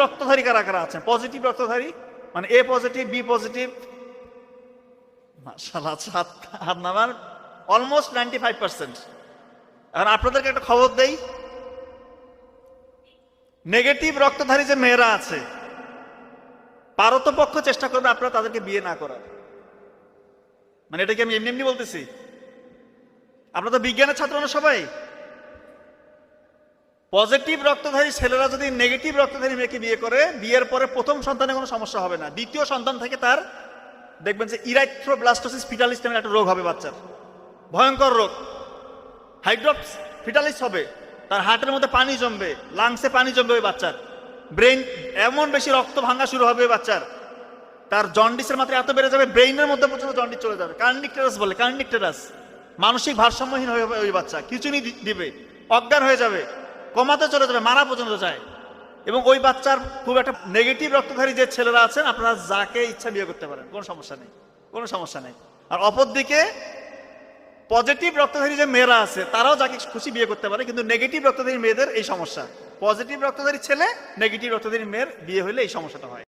রক্তধারী কারা কারা আছেন? পজিটিভ রক্তধারী মানে এ পজিটিভ, বি পজিটিভ, মাশাআল্লাহ হাত নামান, অলমোস্ট 95%। এখন আপনাদেরকে একটা খবর দেই, নেগেটিভ রক্তধারী যে মেয়েরা আছে পারতপক্ষ চেষ্টা করবে আপনারা তাদেরকে বিয়ে না করার। মানে এটা কি আমি এমনি এমনি বলতেছি? আপনারা তো বিজ্ঞানের ছাত্র না সবাই। পজিটিভ রক্তধারী ছেলেরা যদি নেগেটিভ রক্তধারী মেয়েকে বিয়ে করে, বিয়ের পরে প্রথম সন্তানে কোনো সমস্যা হবে না, দ্বিতীয় সন্তান থেকে তার দেখবেন যে ইরাইথ্রোব্লাস্টোসিস ফিটালিস নামে একটা রোগ হবে বাচ্চার, ভয়ঙ্কর রোগ। হাইড্রোপস ফিটালিস হবে, তার হার্টের মধ্যে পানি জমবে, লাংসে পানি জমবে ওই বাচ্চার, ব্রেইন এমন বেশি রক্ত ভাঙা শুরু হবে ওই বাচ্চার, তার জন্ডিসের মাত্রা এত বেড়ে যাবে ব্রেইনের মধ্যে পর্যন্ত জন্ডিস চলে যাবে। কার্নিকটেরাস বলে, কার্নিকটেরাস, মানসিক ভারসাম্যহীন হয়ে যাবে ওই বাচ্চা, খিঁচুনি দিবে, অজ্ঞান হয়ে যাবে, কমাতে চলে যাবে, মারা পর্যন্ত যায়। এবং ওই বাচ্চার খুব একটা নেগেটিভ রক্তধারী যে ছেলেরা আছেন আপনারা যাকে ইচ্ছা বিয়ে করতে পারেন, কোনো সমস্যা নেই, কোনো সমস্যা নেই। আর অপরদিকে পজিটিভ রক্তধারী যে মেয়েরা আছে তারাও যাকে খুশি বিয়ে করতে পারে, কিন্তু নেগেটিভ রক্তধারী মেয়েদের এই সমস্যা। পজিটিভ রক্তধারী ছেলে, নেগেটিভ রক্তধারী মেয়ের বিয়ে হলে এই সমস্যাটা হয়।